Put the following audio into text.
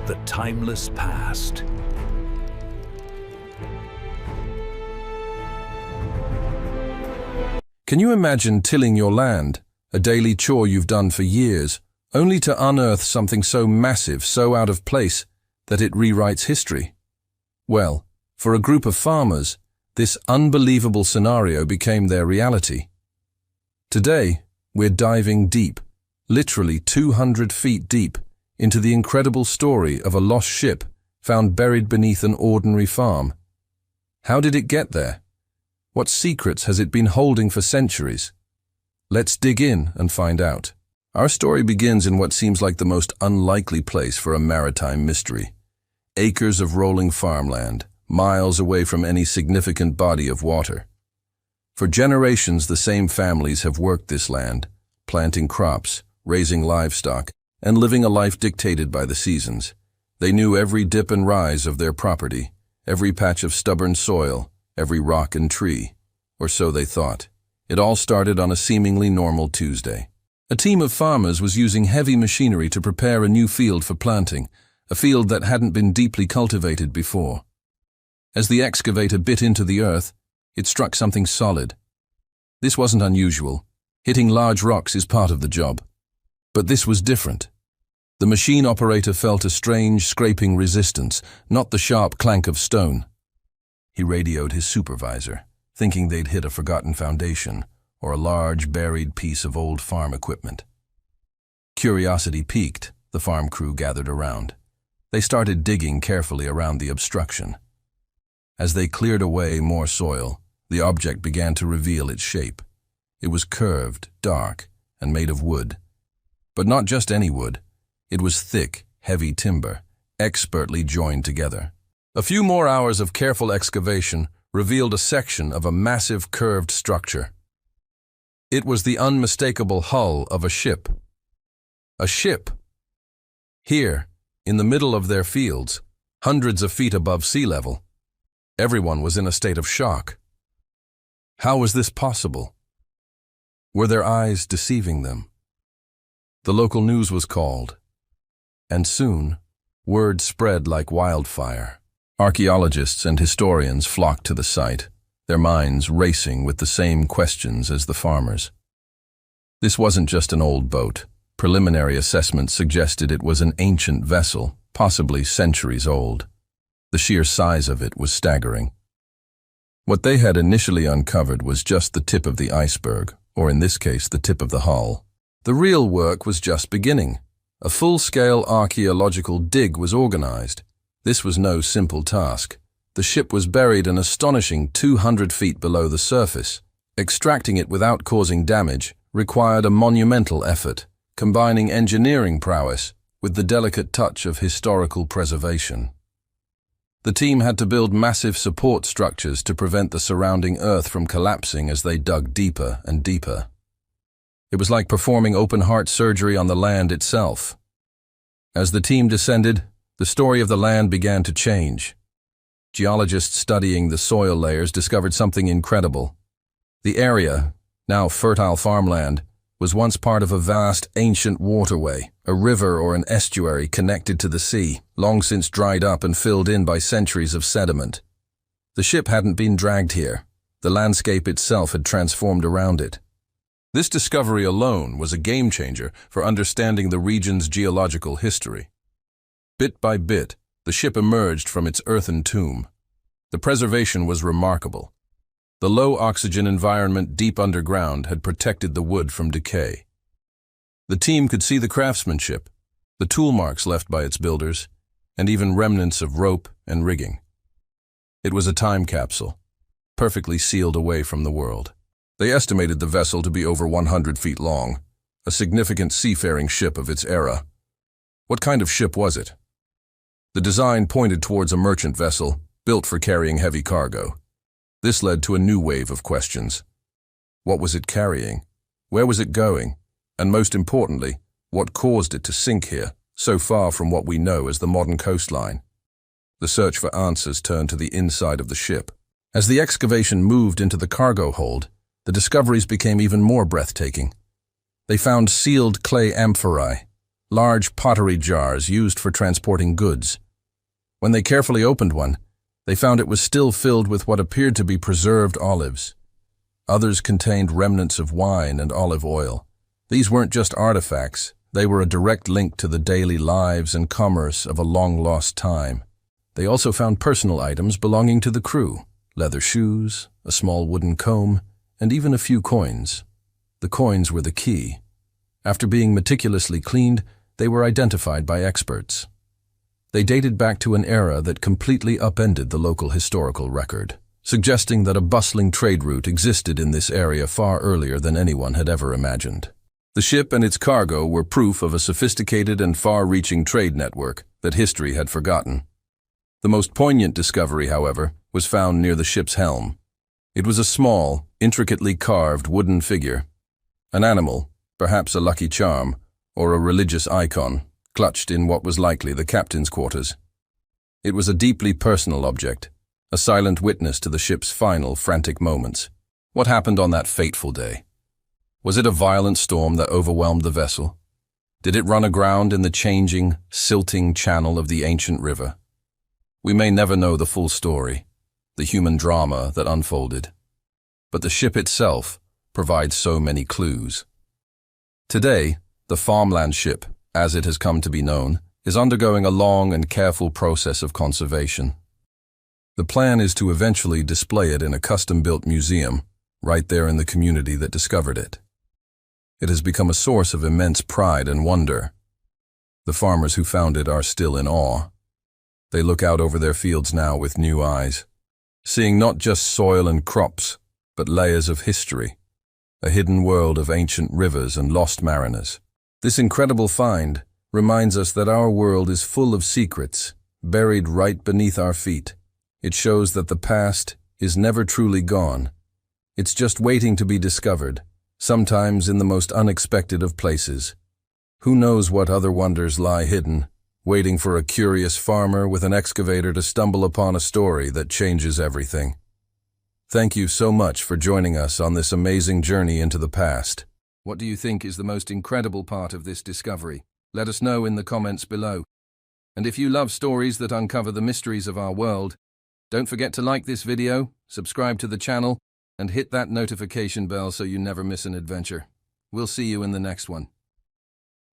the timeless past. Can you imagine tilling your land, a daily chore you've done for years, only to unearth something so massive, so out of place, that it rewrites history? Well, for a group of farmers, this unbelievable scenario became their reality. Today, we're diving deep, literally 200 feet deep, into the incredible story of a lost ship found buried beneath an ordinary farm. How did it get there? What secrets has it been holding for centuries? Let's dig in and find out. Our story begins in what seems like the most unlikely place for a maritime mystery. Acres of rolling farmland, miles away from any significant body of water. For generations, the same families have worked this land, planting crops, raising livestock, and living a life dictated by the seasons. They knew every dip and rise of their property, every patch of stubborn soil, every rock and tree, or so they thought. It all started on a seemingly normal Tuesday. A team of farmers was using heavy machinery to prepare a new field for planting, a field that hadn't been deeply cultivated before. As the excavator bit into the earth, it struck something solid. This wasn't unusual. Hitting large rocks is part of the job. But this was different. The machine operator felt a strange, scraping resistance, not the sharp clank of stone. He radioed his supervisor, thinking they'd hit a forgotten foundation or a large, buried piece of old farm equipment. Curiosity piqued, the farm crew gathered around. They started digging carefully around the obstruction. As they cleared away more soil, the object began to reveal its shape. It was curved, dark, and made of wood. But not just any wood. It was thick, heavy timber, expertly joined together. A few more hours of careful excavation revealed a section of a massive curved structure. It was the unmistakable hull of a ship. A ship! Here, in the middle of their fields, hundreds of feet above sea level, everyone was in a state of shock. How was this possible? Were their eyes deceiving them? The local news was called, and soon, word spread like wildfire. Archaeologists and historians flocked to the site, their minds racing with the same questions as the farmers. This wasn't just an old boat. Preliminary assessments suggested it was an ancient vessel, possibly centuries old. The sheer size of it was staggering. What they had initially uncovered was just the tip of the iceberg, or in this case, the tip of the hull. The real work was just beginning. A full-scale archaeological dig was organized. This was no simple task. The ship was buried an astonishing 200 feet below the surface. Extracting it without causing damage required a monumental effort, combining engineering prowess with the delicate touch of historical preservation. The team had to build massive support structures to prevent the surrounding earth from collapsing as they dug deeper and deeper. It was like performing open-heart surgery on the land itself. As the team descended, the story of the land began to change. Geologists studying the soil layers discovered something incredible. The area, now fertile farmland, was once part of a vast, ancient waterway, a river or an estuary connected to the sea, long since dried up and filled in by centuries of sediment. The ship hadn't been dragged here. The landscape itself had transformed around it. This discovery alone was a game-changer for understanding the region's geological history. Bit by bit, the ship emerged from its earthen tomb. The preservation was remarkable. The low-oxygen environment deep underground had protected the wood from decay. The team could see the craftsmanship, the tool marks left by its builders, and even remnants of rope and rigging. It was a time capsule, perfectly sealed away from the world. They estimated the vessel to be over 100 feet long, a significant seafaring ship of its era. What kind of ship was it? The design pointed towards a merchant vessel, built for carrying heavy cargo. This led to a new wave of questions. What was it carrying? Where was it going? And most importantly, what caused it to sink here, so far from what we know as the modern coastline? The search for answers turned to the inside of the ship. As the excavation moved into the cargo hold, the discoveries became even more breathtaking. They found sealed clay amphorae, large pottery jars used for transporting goods. When they carefully opened one, they found it was still filled with what appeared to be preserved olives. Others contained remnants of wine and olive oil. These weren't just artifacts, they were a direct link to the daily lives and commerce of a long-lost time. They also found personal items belonging to the crew, leather shoes, a small wooden comb, and even a few coins. The coins were the key. After being meticulously cleaned, they were identified by experts. They dated back to an era that completely upended the local historical record, suggesting that a bustling trade route existed in this area far earlier than anyone had ever imagined. The ship and its cargo were proof of a sophisticated and far-reaching trade network that history had forgotten. The most poignant discovery, however, was found near the ship's helm. It was a small, intricately carved wooden figure. An animal, perhaps a lucky charm, or a religious icon, clutched in what was likely the captain's quarters. It was a deeply personal object, a silent witness to the ship's final, frantic moments. What happened on that fateful day? Was it a violent storm that overwhelmed the vessel? Did it run aground in the changing, silting channel of the ancient river? We may never know the full story, the human drama that unfolded, but the ship itself provides so many clues. Today, the Farmland ship, as it has come to be known, is undergoing a long and careful process of conservation. The plan is to eventually display it in a custom-built museum, right there in the community that discovered it. It has become a source of immense pride and wonder. The farmers who found it are still in awe. They look out over their fields now with new eyes, seeing not just soil and crops, but layers of history, a hidden world of ancient rivers and lost mariners. This incredible find reminds us that our world is full of secrets, buried right beneath our feet. It shows that the past is never truly gone. It's just waiting to be discovered, sometimes in the most unexpected of places. Who knows what other wonders lie hidden, waiting for a curious farmer with an excavator to stumble upon a story that changes everything. Thank you so much for joining us on this amazing journey into the past. What do you think is the most incredible part of this discovery? Let us know in the comments below. And if you love stories that uncover the mysteries of our world, don't forget to like this video, subscribe to the channel, and hit that notification bell so you never miss an adventure. We'll see you in the next one.